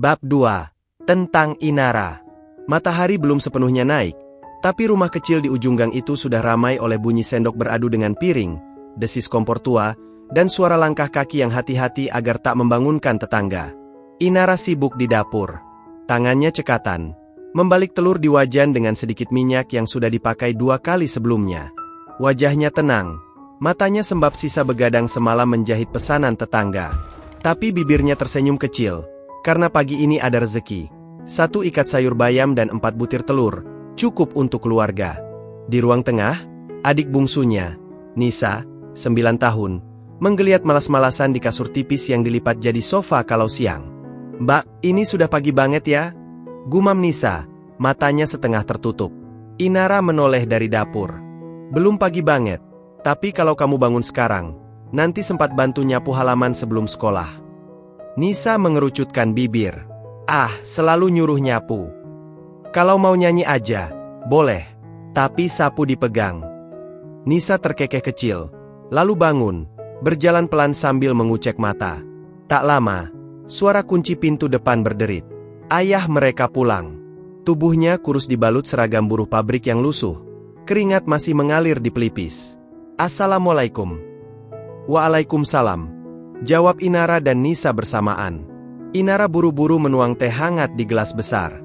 Bab 2. Tentang Inara. Matahari belum sepenuhnya naik, tapi rumah kecil di ujung gang itu sudah ramai oleh bunyi sendok beradu dengan piring, desis kompor tua, dan suara langkah kaki yang hati-hati agar tak membangunkan tetangga. Inara sibuk di dapur. Tangannya cekatan, membalik telur di wajan dengan sedikit minyak yang sudah dipakai 2 kali sebelumnya. Wajahnya tenang, matanya sembab sisa begadang semalam menjahit pesanan tetangga. Tapi bibirnya tersenyum kecil, karena pagi ini ada rezeki. 1 ikat sayur bayam dan 4 butir telur, cukup untuk keluarga. Di ruang tengah, adik bungsunya, Nisa, 9 tahun, menggeliat malas-malasan di kasur tipis yang dilipat jadi sofa kalau siang. "Mbak, ini sudah pagi banget ya?" gumam Nisa, matanya setengah tertutup. Inara menoleh dari dapur. "Belum pagi banget, tapi kalau kamu bangun sekarang, nanti sempat bantu nyapu halaman sebelum sekolah." Nisa mengerucutkan bibir. "Ah, selalu nyuruh nyapu. Kalau mau nyanyi aja, boleh, tapi sapu dipegang." Nisa terkekeh kecil, lalu bangun, berjalan pelan sambil mengucek mata. Tak lama, suara kunci pintu depan berderit. Ayah mereka pulang. Tubuhnya kurus dibalut seragam buruh pabrik yang lusuh. Keringat masih mengalir di pelipis. "Assalamualaikum." "Waalaikumsalam," jawab Inara dan Nisa bersamaan. Inara buru-buru menuang teh hangat di gelas besar.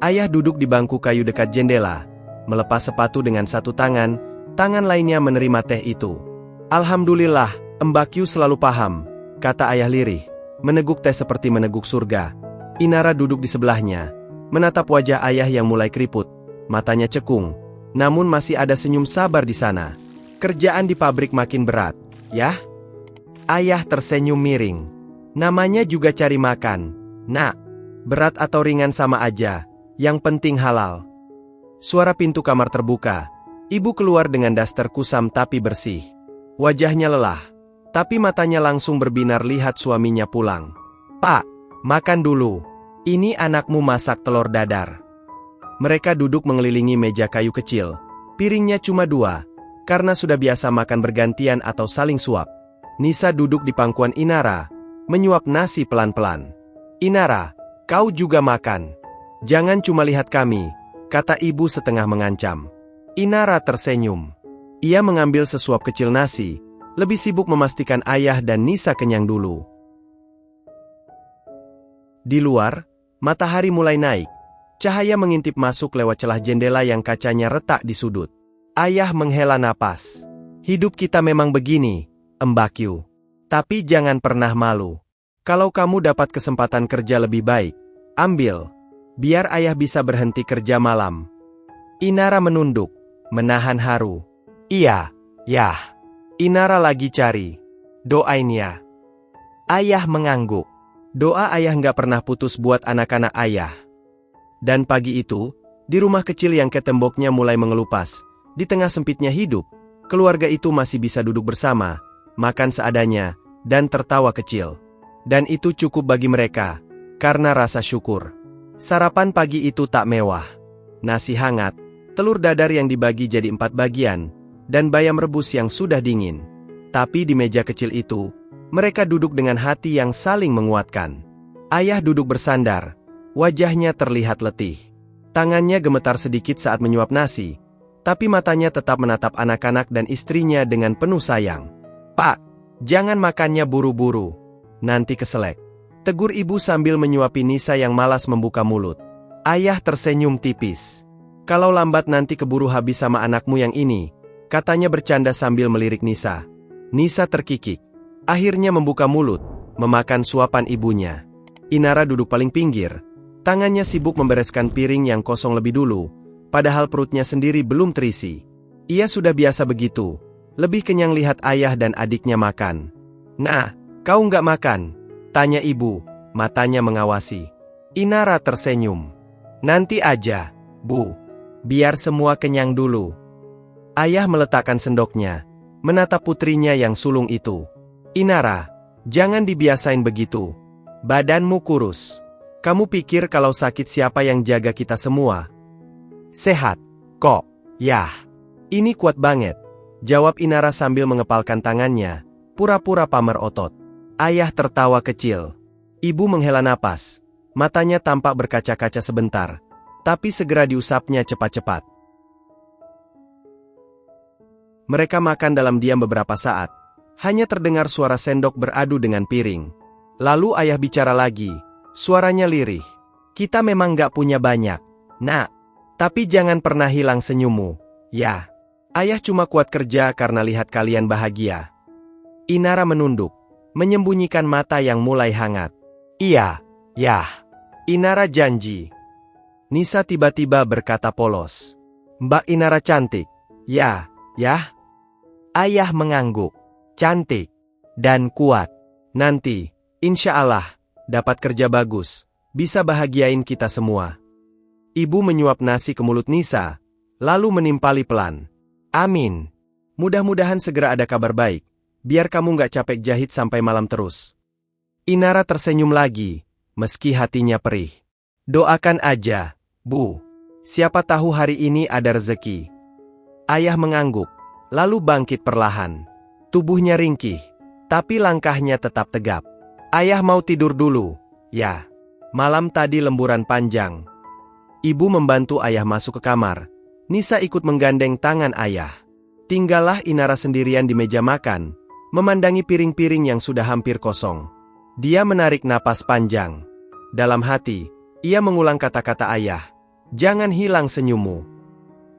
Ayah duduk di bangku kayu dekat jendela, melepas sepatu dengan 1 tangan, tangan lainnya menerima teh itu. "Alhamdulillah, Mbak Yu selalu paham," kata ayah lirih, meneguk teh seperti meneguk surga. Inara duduk di sebelahnya, menatap wajah ayah yang mulai keriput, matanya cekung, namun masih ada senyum sabar di sana. "Kerjaan di pabrik makin berat, ya?" Ayah tersenyum miring. "Namanya juga cari makan, Nak. Berat atau ringan sama aja, yang penting halal." Suara pintu kamar terbuka. Ibu keluar dengan daster kusam tapi bersih. Wajahnya lelah, tapi matanya langsung berbinar lihat suaminya pulang. "Pak, makan dulu. Ini anakmu masak telur dadar." Mereka duduk mengelilingi meja kayu kecil. Piringnya cuma 2, karena sudah biasa makan bergantian atau saling suap. Nisa duduk di pangkuan Inara, menyuap nasi pelan-pelan. "Inara, kau juga makan. Jangan cuma lihat kami," kata ibu setengah mengancam. Inara tersenyum. Ia mengambil sesuap kecil nasi, lebih sibuk memastikan ayah dan Nisa kenyang dulu. Di luar, matahari mulai naik. Cahaya mengintip masuk lewat celah jendela yang kacanya retak di sudut. Ayah menghela napas. "Hidup kita memang begini, Mbak Yu. Tapi jangan pernah malu. Kalau kamu dapat kesempatan kerja lebih baik, ambil. Biar ayah bisa berhenti kerja malam." Inara menunduk, menahan haru. "Iya, yah. Inara lagi cari. Doain ya." Ayah mengangguk. Doa ayah nggak pernah putus buat anak-anak ayah. Dan pagi itu, di rumah kecil yang ketemboknya mulai mengelupas, di tengah sempitnya hidup, keluarga itu masih bisa duduk bersama, makan seadanya, dan tertawa kecil. Dan itu cukup bagi mereka, karena rasa syukur. Sarapan pagi itu tak mewah. Nasi hangat, telur dadar yang dibagi jadi 4 bagian, dan bayam rebus yang sudah dingin. Tapi di meja kecil itu, mereka duduk dengan hati yang saling menguatkan. Ayah duduk bersandar, wajahnya terlihat letih. Tangannya gemetar sedikit saat menyuap nasi, tapi matanya tetap menatap anak-anak dan istrinya dengan penuh sayang. "Pak, jangan makannya buru-buru. Nanti keselek," tegur ibu sambil menyuapi Nisa yang malas membuka mulut. Ayah tersenyum tipis. "Kalau lambat nanti keburu habis sama anakmu yang ini," katanya bercanda sambil melirik Nisa. Nisa terkikik. Akhirnya membuka mulut, memakan suapan ibunya. Inara duduk paling pinggir. Tangannya sibuk membereskan piring yang kosong lebih dulu, padahal perutnya sendiri belum terisi. Ia sudah biasa begitu. Lebih kenyang lihat ayah dan adiknya makan. "Nah, kau nggak makan?" tanya ibu, matanya mengawasi. Inara tersenyum. "Nanti aja, Bu. Biar semua kenyang dulu." Ayah meletakkan sendoknya, menatap putrinya yang sulung itu. "Inara, jangan dibiasain begitu. Badanmu kurus. Kamu pikir kalau sakit siapa yang jaga kita semua?" "Sehat, kok, yah. Ini kuat banget," jawab Inara sambil mengepalkan tangannya, pura-pura pamer otot. Ayah tertawa kecil. Ibu menghela napas. Matanya tampak berkaca-kaca sebentar, tapi segera diusapnya cepat-cepat. Mereka makan dalam diam beberapa saat. Hanya terdengar suara sendok beradu dengan piring. Lalu ayah bicara lagi. Suaranya lirih. Kita memang gak punya banyak, Nak. Tapi jangan pernah hilang senyummu, ya. Ayah cuma kuat kerja karena lihat kalian bahagia. Inara menunduk, menyembunyikan mata yang mulai hangat. Iya, ya. Inara janji. Nisa tiba-tiba berkata polos. Mbak Inara cantik. Ya, ya. Ayah mengangguk. Cantik. Dan kuat. Nanti, insya Allah, dapat kerja bagus. Bisa bahagiain kita semua. Ibu menyuap nasi ke mulut Nisa, lalu menimpali pelan. Amin. Mudah-mudahan segera ada kabar baik, biar kamu gak capek jahit sampai malam terus. Inara tersenyum lagi, meski hatinya perih. Doakan aja, Bu. Siapa tahu hari ini ada rezeki. Ayah mengangguk, lalu bangkit perlahan. Tubuhnya ringkih, tapi langkahnya tetap tegap. Ayah mau tidur dulu, ya. Malam tadi lemburan panjang. Ibu membantu ayah masuk ke kamar. Nisa ikut menggandeng tangan ayah. Tinggallah Inara sendirian di meja makan, memandangi piring-piring yang sudah hampir kosong. Dia menarik napas panjang. Dalam hati, ia mengulang kata-kata ayah. Jangan hilang senyummu.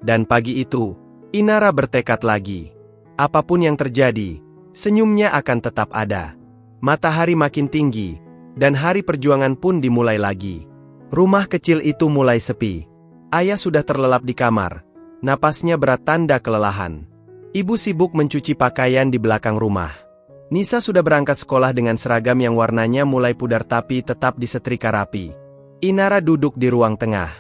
Dan pagi itu, Inara bertekad lagi. Apapun yang terjadi, senyumnya akan tetap ada. Matahari makin tinggi, dan hari perjuangan pun dimulai lagi. Rumah kecil itu mulai sepi. Ayah sudah terlelap di kamar. Napasnya berat tanda kelelahan. Ibu sibuk mencuci pakaian di belakang rumah. Nisa sudah berangkat sekolah dengan seragam yang warnanya mulai pudar tapi tetap disetrika rapi. Inara duduk di ruang tengah.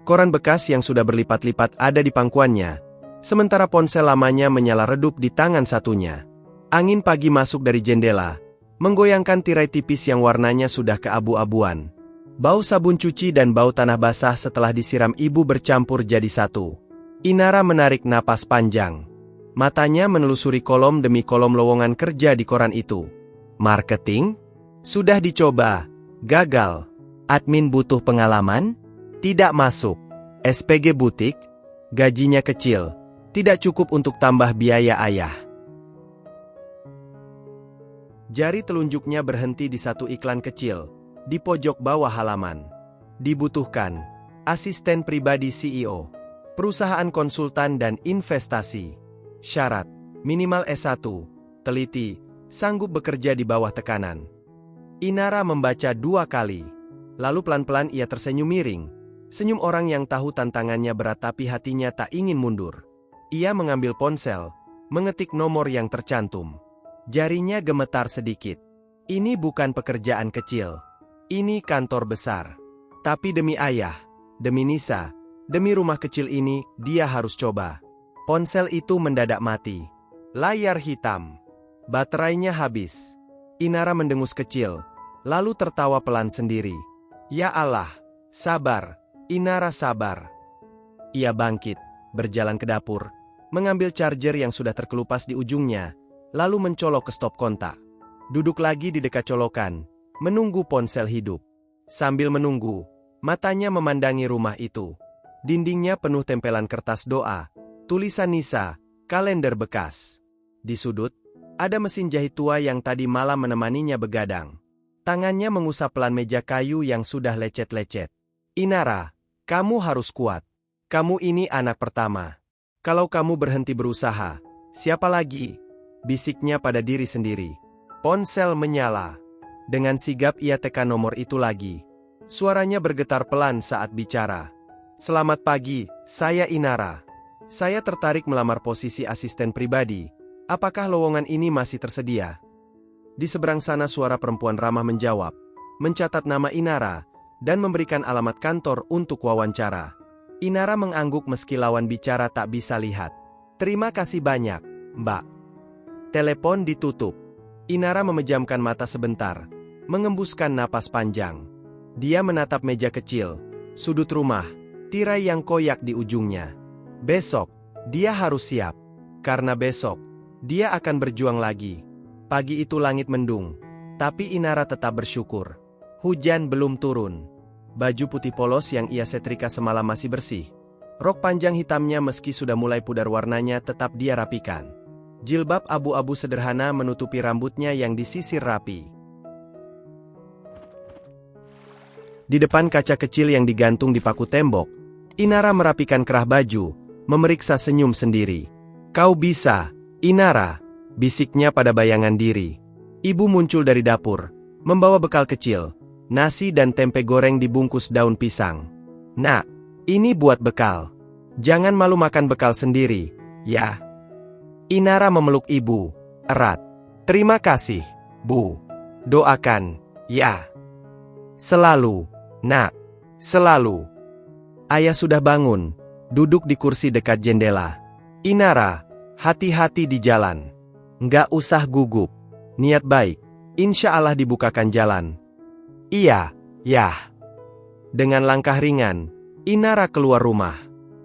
Koran bekas yang sudah berlipat-lipat ada di pangkuannya. Sementara ponsel lamanya menyala redup di tangan satunya. Angin pagi masuk dari jendela, menggoyangkan tirai tipis yang warnanya sudah keabu-abuan. Bau sabun cuci dan bau tanah basah setelah disiram ibu bercampur jadi satu. Inara menarik napas panjang. Matanya menelusuri kolom demi kolom lowongan kerja di koran itu. Marketing? Sudah dicoba. Gagal. Admin butuh pengalaman? Tidak masuk. SPG butik? Gajinya kecil. Tidak cukup untuk tambah biaya ayah. Jari telunjuknya berhenti di satu iklan kecil, di pojok bawah halaman. Dibutuhkan asisten pribadi CEO, perusahaan konsultan dan investasi. Syarat, minimal S1, teliti, sanggup bekerja di bawah tekanan. Inara membaca 2 kali, lalu pelan-pelan ia tersenyum miring. Senyum orang yang tahu tantangannya berat tapi hatinya tak ingin mundur. Ia mengambil ponsel, mengetik nomor yang tercantum. Jarinya gemetar sedikit. Ini bukan pekerjaan kecil. Ini kantor besar. Tapi demi ayah, demi Nisa, demi rumah kecil ini, dia harus coba. Ponsel itu mendadak mati. Layar hitam. Baterainya habis. Inara mendengus kecil, lalu tertawa pelan sendiri. Ya Allah, sabar, Inara sabar. Ia bangkit, berjalan ke dapur, mengambil charger yang sudah terkelupas di ujungnya, lalu mencolok ke stop kontak. Duduk lagi di dekat colokan, menunggu ponsel hidup. Sambil menunggu, matanya memandangi rumah itu. Dindingnya penuh tempelan kertas doa, tulisan Nisa, kalender bekas. Di sudut, ada mesin jahit tua yang tadi malam menemaninya begadang. Tangannya mengusap pelan meja kayu yang sudah lecet-lecet. Inara, kamu harus kuat. Kamu ini anak pertama. Kalau kamu berhenti berusaha, siapa lagi? Bisiknya pada diri sendiri. Ponsel menyala. Dengan sigap ia tekan nomor itu lagi. Suaranya bergetar pelan saat bicara. Selamat pagi, saya Inara. Saya tertarik melamar posisi asisten pribadi. Apakah lowongan ini masih tersedia? Di seberang sana suara perempuan ramah menjawab, mencatat nama Inara, dan memberikan alamat kantor untuk wawancara. Inara mengangguk meski lawan bicara tak bisa lihat. Terima kasih banyak, Mbak. Telepon ditutup. Inara memejamkan mata sebentar, mengembuskan napas panjang. Dia menatap meja kecil, sudut rumah, tirai yang koyak di ujungnya. Besok, dia harus siap. Karena besok, dia akan berjuang lagi. Pagi itu langit mendung, tapi Inara tetap bersyukur. Hujan belum turun. Baju putih polos yang ia setrika semalam masih bersih. Rok panjang hitamnya meski sudah mulai pudar warnanya tetap dia rapikan. Jilbab abu-abu sederhana menutupi rambutnya yang disisir rapi. Di depan kaca kecil yang digantung di paku tembok, Inara merapikan kerah baju, memeriksa senyum sendiri. "Kau bisa, Inara," bisiknya pada bayangan diri. Ibu muncul dari dapur, membawa bekal kecil, nasi dan tempe goreng dibungkus daun pisang. "Nak, ini buat bekal. Jangan malu makan bekal sendiri, ya." Inara memeluk ibu, erat. "Terima kasih, Bu. Doakan, ya. Selalu, Nak. Selalu." Ayah sudah bangun, duduk di kursi dekat jendela. "Inara, hati-hati di jalan. Nggak usah gugup. Niat baik, insya Allah dibukakan jalan." "Iya, ya." Dengan langkah ringan, Inara keluar rumah.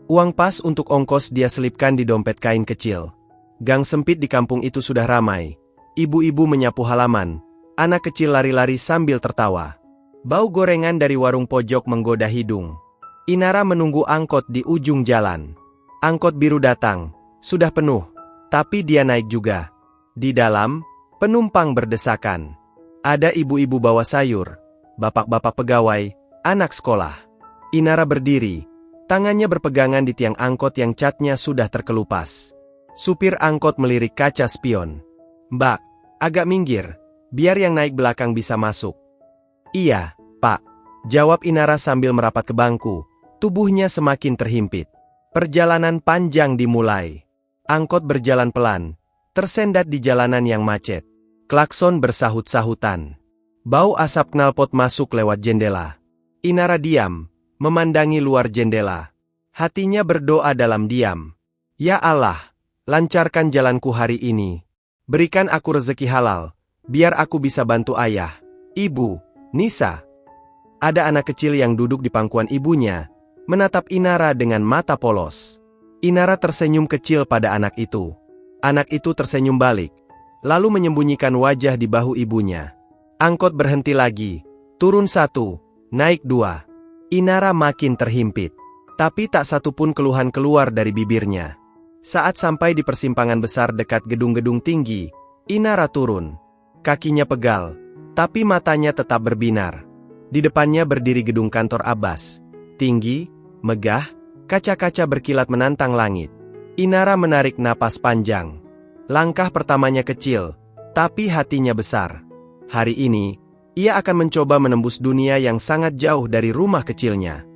Uang pas untuk ongkos dia selipkan di dompet kain kecil. Gang sempit di kampung itu sudah ramai. Ibu-ibu menyapu halaman, anak kecil lari-lari sambil tertawa. Bau gorengan dari warung pojok menggoda hidung. Inara menunggu angkot di ujung jalan. Angkot biru datang, sudah penuh, tapi dia naik juga. Di dalam, penumpang berdesakan. Ada ibu-ibu bawa sayur, bapak-bapak pegawai, anak sekolah. Inara berdiri, tangannya berpegangan di tiang angkot yang catnya sudah terkelupas. Supir angkot melirik kaca spion. "Mbak, agak minggir, biar yang naik belakang bisa masuk." "Iya, Pak," jawab Inara sambil merapat ke bangku, tubuhnya semakin terhimpit. Perjalanan panjang dimulai. Angkot berjalan pelan, tersendat di jalanan yang macet. Klakson bersahut-sahutan. Bau asap knalpot masuk lewat jendela. Inara diam, memandangi luar jendela. Hatinya berdoa dalam diam. "Ya Allah, lancarkan jalanku hari ini. Berikan aku rezeki halal, biar aku bisa bantu ayah, ibu, Nisa." Ada anak kecil yang duduk di pangkuan ibunya, menatap Inara dengan mata polos. Inara tersenyum kecil pada anak itu. Anak itu tersenyum balik, lalu menyembunyikan wajah di bahu ibunya. Angkot berhenti lagi, turun 1, naik 2. Inara makin terhimpit, tapi tak satu pun keluhan keluar dari bibirnya. Saat sampai di persimpangan besar dekat gedung-gedung tinggi, Inara turun. Kakinya pegal, tapi matanya tetap berbinar. Di depannya berdiri gedung kantor Abbas. Tinggi, megah, kaca-kaca berkilat menantang langit. Inara menarik napas panjang. Langkah pertamanya kecil, tapi hatinya besar. Hari ini, ia akan mencoba menembus dunia yang sangat jauh dari rumah kecilnya.